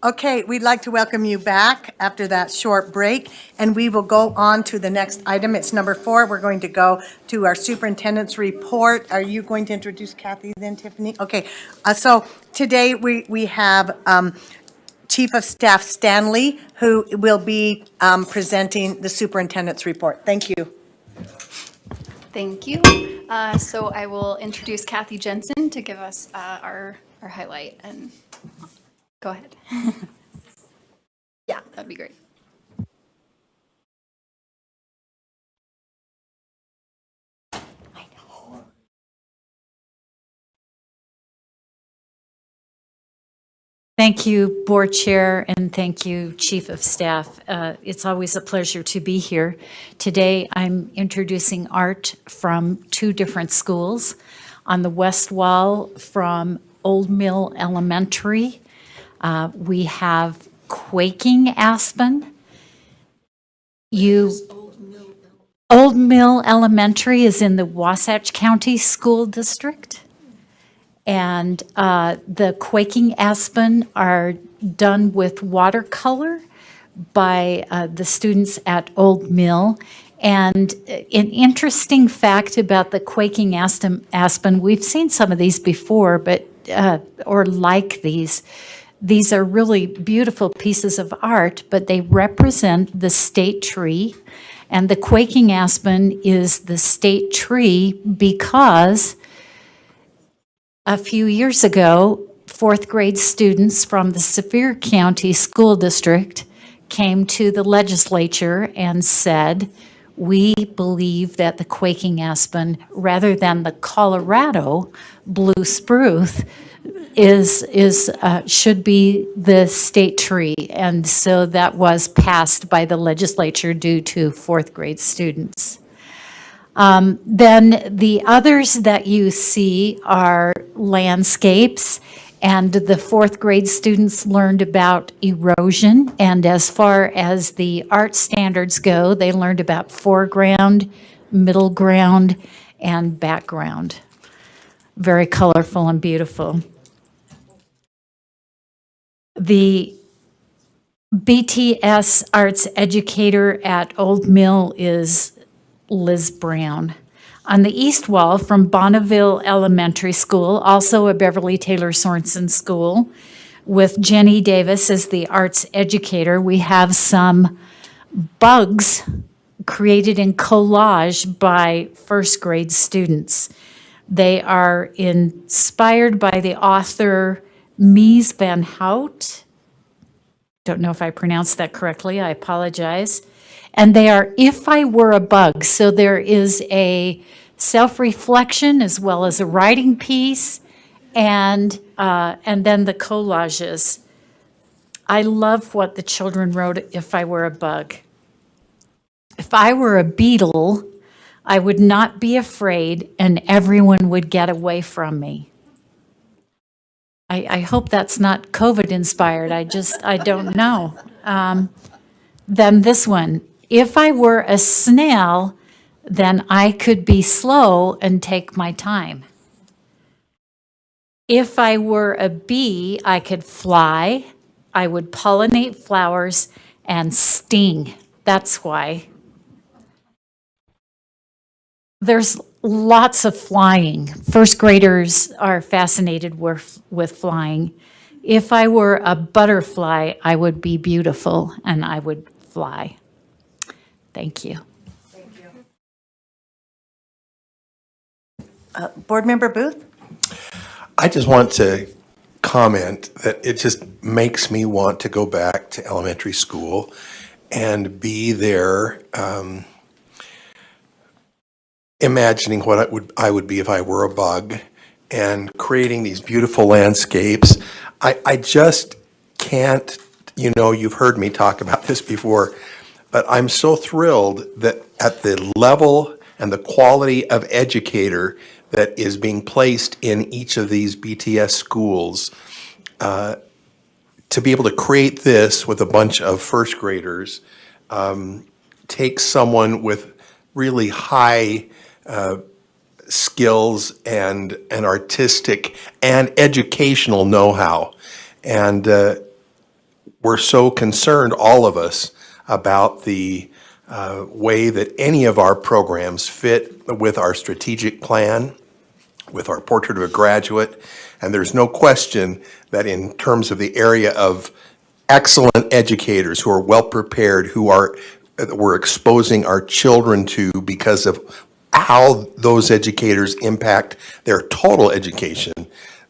Okay, we'd like to welcome you back after that short break, and we will go on to the next item. It's number 4. We're going to go to our superintendent's report. Are you going to introduce Kathy then, Tiffany? Okay, so today we have Chief of Staff Stanley, who will be presenting the superintendent's report. Thank you. Thank you. So I will introduce Kathy Jensen to give us our highlight, and go ahead. Yeah, that'd be great. I know. Thank you, Board Chair, and thank you, Chief of Staff. It's always a pleasure to be here. Today, I'm introducing art from 2 different schools. On the west wall from Old Mill Elementary, we have Quaking Aspen. Old Mill Elementary is in the Wasatch County School District. And the Quaking Aspen are done with watercolor by the students at Old Mill. And an interesting fact about the Quaking Aspen, we've seen some of these before, but or like these. These are really beautiful pieces of art, but they represent the state tree. And the Quaking Aspen is the state tree because a few years ago, 4th grade students from the Sevier County School District came to the legislature and said, we believe that the Quaking Aspen, rather than the Colorado blue spruce, should be the state tree. And so that was passed by the legislature due to 4th grade students. Then the others that you see are landscapes, and the 4th grade students learned about erosion. And as far as the art standards go, they learned about foreground, middle ground, and background. Very colorful and beautiful. The BTS arts educator at Old Mill is Liz Brown. On the east wall from Bonneville Elementary School, also a Beverly Taylor Sorensen school, with Jenny Davis as the arts educator, we have some bugs created in collage by 1st grade students. They are inspired by the author Mies van Hout. Don't know if I pronounced that correctly, I apologize. And they are If I Were a Bug. So there is a self-reflection as well as a writing piece, and then the collages. I love what the children wrote, If I Were a Bug. If I were a beetle, I would not be afraid and everyone would get away from me. I hope that's not COVID inspired. I don't know. Then this one, if I were a snail, then I could be slow and take my time. If I were a bee, I could fly, I would pollinate flowers and sting. That's why. There's lots of flying. 1st graders are fascinated with flying. If I were a butterfly, I would be beautiful and I would fly. Thank you. Thank you. Board Member Booth? I just want to comment that it just makes me want to go back to elementary school and be there, imagining what I would be if I were a bug and creating these beautiful landscapes. I just can't, you've heard me talk about this before, but I'm so thrilled that at the level and the quality of educator that is being placed in each of these BTS schools, to be able to create this with a bunch of 1st graders takes someone with really high skills and artistic and educational know-how. And we're so concerned, all of us, about the way that any of our programs fit with our strategic plan, with our Portrait of a Graduate. And there's no question that in terms of the area of excellent educators who are well prepared, who are we're exposing our children to because of how those educators impact their total education.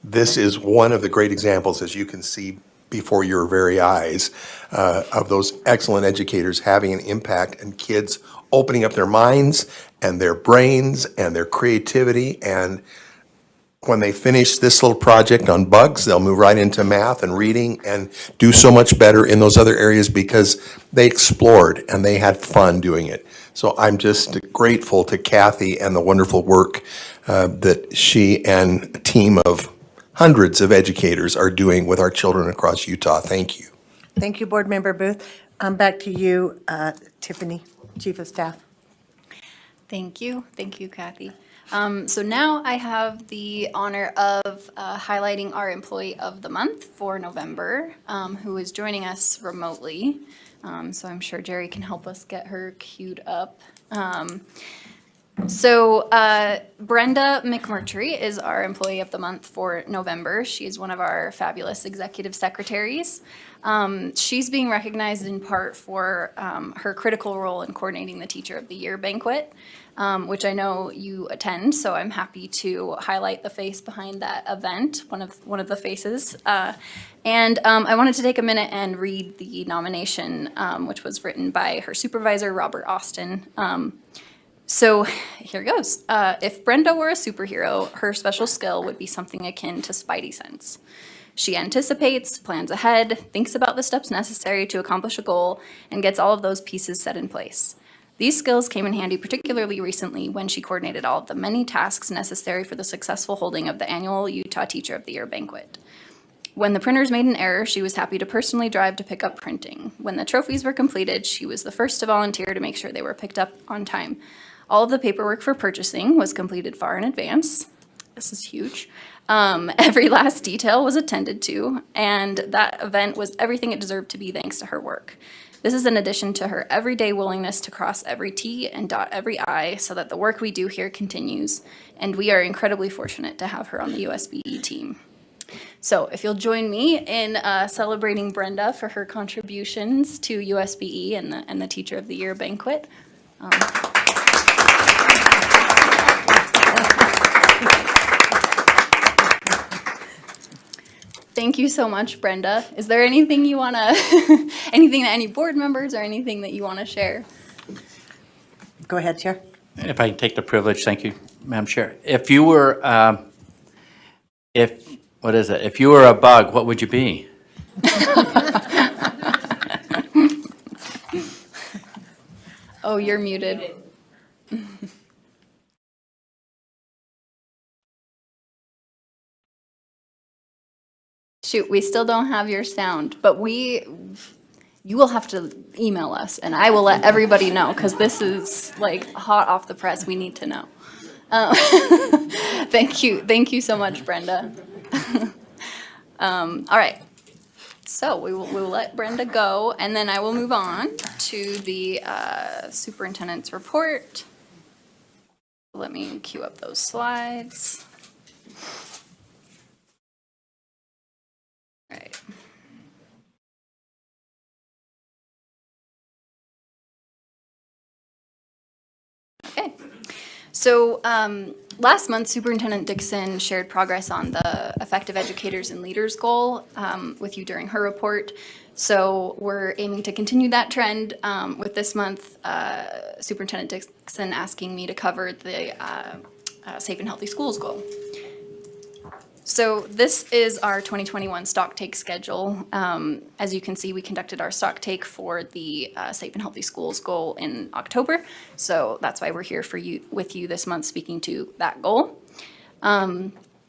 This is one of the great examples, as you can see before your very eyes, of those excellent educators having an impact and kids opening up their minds and their brains and their creativity. And when they finish this little project on bugs, they'll move right into math and reading and do so much better in those other areas because they explored and they had fun doing it. So I'm just grateful to Kathy and the wonderful work that she and a team of hundreds of educators are doing with our children across Utah. Thank you. Thank you, Board Member Booth. Back to you, Tiffany, Chief of Staff. Thank you, Kathy. So now I have the honor of highlighting our Employee of the Month for November, who is joining us remotely. So I'm sure Jerry can help us get her queued up. So Brenda McMurtry is our Employee of the Month for November. She is one of our fabulous executive secretaries. She's being recognized in part for her critical role in coordinating the Teacher of the Year banquet, which I know you attend, so I'm happy to highlight the face behind that event, one of the faces. And I wanted to take a minute and read the nomination, which was written by her supervisor, Robert Austin. So here goes. If Brenda were a superhero, her special skill would be something akin to Spidey sense. She anticipates, plans ahead, thinks about the steps necessary to accomplish a goal, and gets all of those pieces set in place. These skills came in handy particularly recently when she coordinated all of the many tasks necessary for the successful holding of the annual Utah Teacher of the Year banquet. When the printers made an error, she was happy to personally drive to pick up printing. When the trophies were completed, she was the first to volunteer to make sure they were picked up on time. All of the paperwork for purchasing was completed far in advance. This is huge. Every last detail was attended to, and that event was everything it deserved to be thanks to her work. This is in addition to her everyday willingness to cross every T and dot every I so that the work we do here continues, and we are incredibly fortunate to have her on the USBE team. So if you'll join me in celebrating Brenda for her contributions to USBE and the Teacher of the Year banquet. Thank you so much, Brenda. Is there anything you want to, anything that any board members or anything that you want to share? Go ahead, Chair. If I can take the privilege, thank you, Madam Chair. If you were, if you were a bug, what would you be? Oh, you're muted. Shoot, we still don't have your sound, but you will have to email us and I will let everybody know because this is like hot off the press. We need to know. Thank you so much, Brenda. All right, so we will let Brenda go and then I will move on to the superintendent's report. Let me queue up those slides. Right. Okay. So last month, Superintendent Dixon shared progress on the Effective Educators and Leaders goal with you during her report. So we're aiming to continue that trend with this month, Superintendent Dixon asking me to cover the Safe and Healthy Schools goal. So this is our 2021 stock take schedule. As you can see, we conducted our stock take for the Safe and Healthy Schools goal in October. So that's why we're here with you this month speaking to that goal.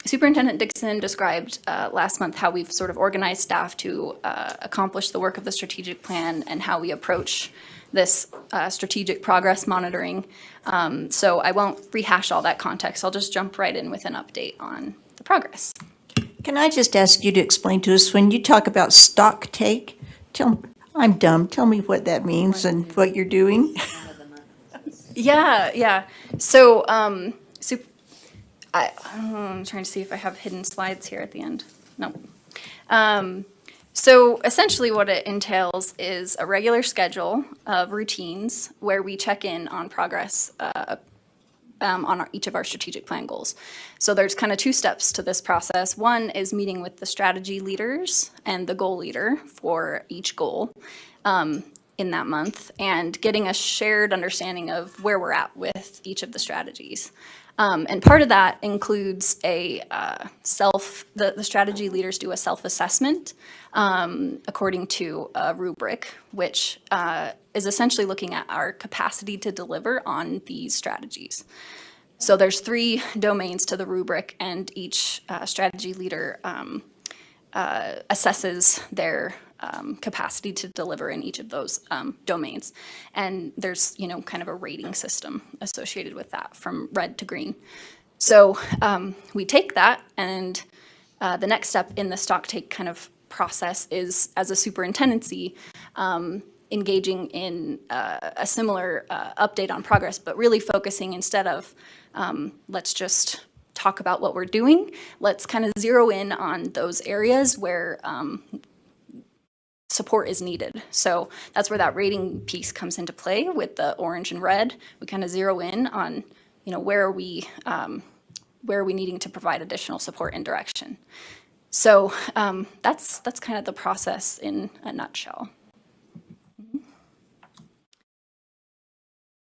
Superintendent Dixon described last month how we've sort of organized staff to accomplish the work of the strategic plan and how we approach this strategic progress monitoring. So I won't rehash all that context. I'll just jump right in with an update on the progress. Can I just ask you to explain to us, when you talk about stock take, I'm dumb, tell me what that means and what you're doing? Yeah. So, I'm trying to see if I have hidden slides here at the end. No. So essentially what it entails is a regular schedule of routines where we check in on progress on each of our strategic plan goals. So there's kind of two steps to this process. One is meeting with the strategy leaders and the goal leader for each goal in that month and getting a shared understanding of where we're at with each of the strategies. And part of that includes the strategy leaders do a self-assessment according to a rubric, which is essentially looking at our capacity to deliver on these strategies. So there's 3 domains to the rubric, and each strategy leader assesses their capacity to deliver in each of those domains. And there's, kind of a rating system associated with that from red to green. So we take that, and the next step in the stock take kind of process is, as a superintendency, engaging in a similar update on progress, but really focusing, instead of let's just talk about what we're doing, let's kind of zero in on those areas where support is needed. So that's where that rating piece comes into play with the orange and red. We kind of zero in on, where are we needing to provide additional support and direction. So that's kind of the process in a nutshell.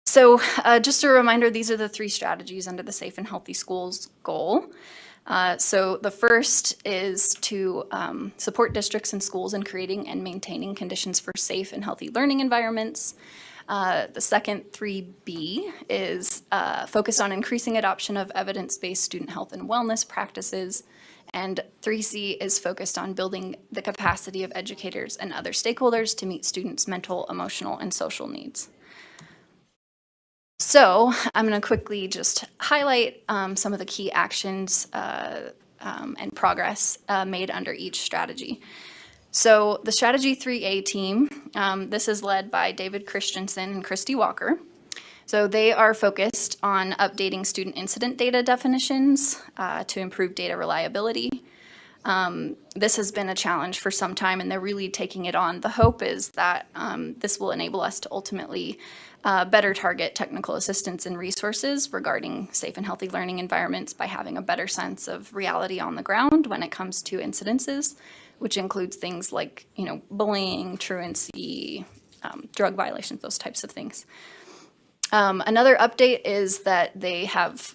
So just a reminder, these are the 3 strategies under the Safe and Healthy Schools goal. So the first is to support districts and schools in creating and maintaining conditions for safe and healthy learning environments. The second, 3B, is focused on increasing adoption of evidence-based student health and wellness practices. And 3C is focused on building the capacity of educators and other stakeholders to meet students' mental, emotional, and social needs. So I'm going to quickly just highlight some of the key actions and progress made under each strategy. So the Strategy 3A team, this is led by David Christensen and Christy Walker. So they are focused on updating student incident data definitions to improve data reliability. This has been a challenge for some time, and they're really taking it on. The hope is that this will enable us to ultimately better target technical assistance and resources regarding safe and healthy learning environments by having a better sense of reality on the ground when it comes to incidences, which includes things like, bullying, truancy, drug violations, those types of things. Another update is that they have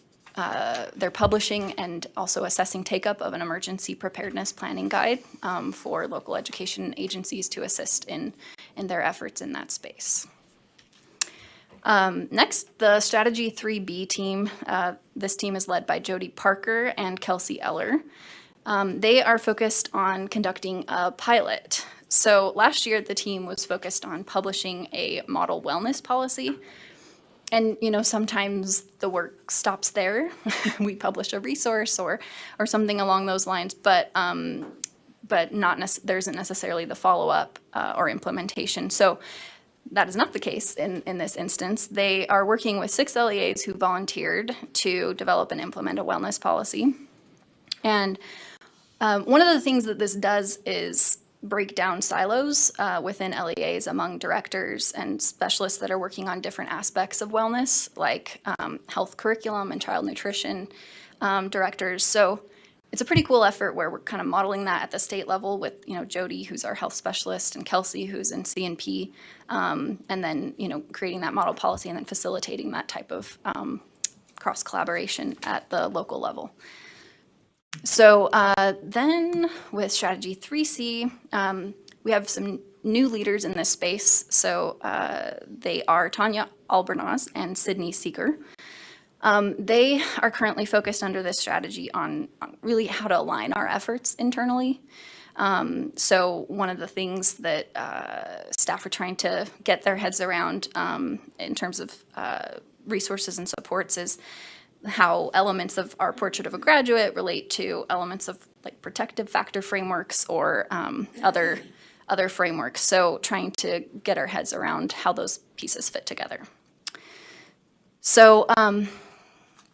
they're publishing and also assessing take-up of an emergency preparedness planning guide for local education agencies to assist in their efforts in that space. Next, the Strategy 3B team. This team is led by Jody Parker and Kelsey Eller. They are focused on conducting a pilot. So last year, the team was focused on publishing a model wellness policy. And, sometimes the work stops there. We publish a resource or something along those lines, but there isn't necessarily the follow-up or implementation. So that is not the case in this instance. They are working with 6 LEAs who volunteered to develop and implement a wellness policy. And one of the things that this does is break down silos within LEAs among directors and specialists that are working on different aspects of wellness, like health curriculum and child nutrition directors. So it's a pretty cool effort where we're kind of modeling that at the state level with, Jody, who's our health specialist, and Kelsey, who's in C&P, and then, creating that model policy and then facilitating that type of cross-collaboration at the local level. So then with Strategy 3C, we have some new leaders in this space. So they are Tanya Albornoz and Sydney Seeger. They are currently focused under this strategy on really how to align our efforts internally. So one of the things that staff are trying to get their heads around in terms of resources and supports is how elements of our portrait of a graduate relate to elements of like protective factor frameworks or other frameworks. So trying to get our heads around how those pieces fit together. So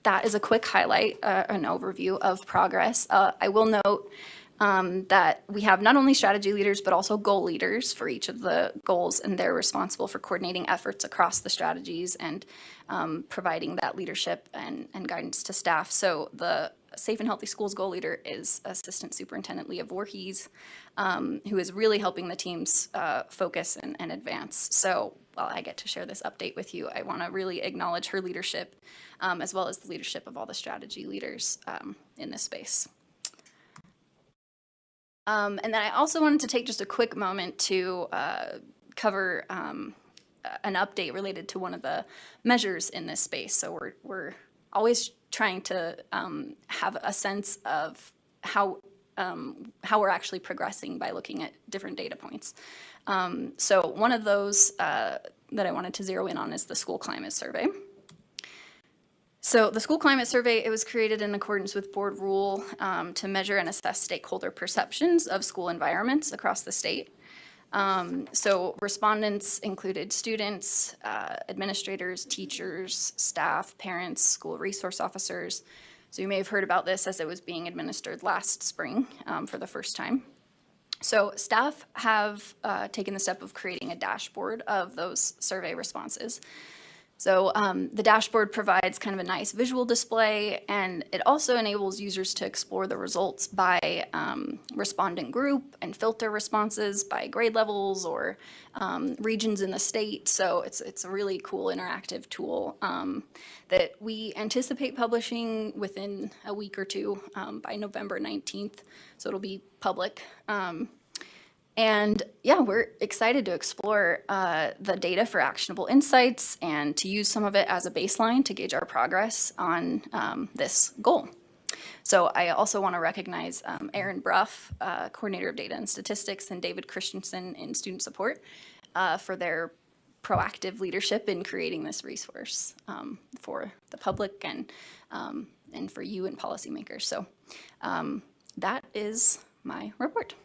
that is a quick highlight, an overview of progress. I will note that we have not only strategy leaders, but also goal leaders for each of the goals, and they're responsible for coordinating efforts across the strategies and providing that leadership and guidance to staff. So the Safe and Healthy Schools goal leader is Assistant Superintendent Leah Voorhees, who is really helping the teams focus and advance. So while I get to share this update with you, I want to really acknowledge her leadership, as well as the leadership of all the strategy leaders in this space. And then I also wanted to take just a quick moment to cover an update related to one of the measures in this space. So we're always trying to have a sense of how we're actually progressing by looking at different data points. So one of those that I wanted to zero in on is the school climate survey. So the school climate survey, it was created in accordance with board rule to measure and assess stakeholder perceptions of school environments across the state. So respondents included students, administrators, teachers, staff, parents, school resource officers. So you may have heard about this as it was being administered last spring for the first time. So staff have taken the step of creating a dashboard of those survey responses. So the dashboard provides kind of a nice visual display, and it also enables users to explore the results by respondent group and filter responses by grade levels or regions in the state. So it's a really cool interactive tool that we anticipate publishing within a week or two by November 19th. So it'll be public. And yeah, we're excited to explore the data for actionable insights and to use some of it as a baseline to gauge our progress on this goal. So I also want to recognize Erin Bruff, Coordinator of Data and Statistics, and David Christensen in Student Support for their proactive leadership in creating this resource for the public and for you and policymakers. So that is my report.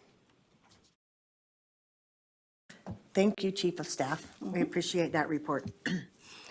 Thank you, Chief of Staff. We appreciate that report.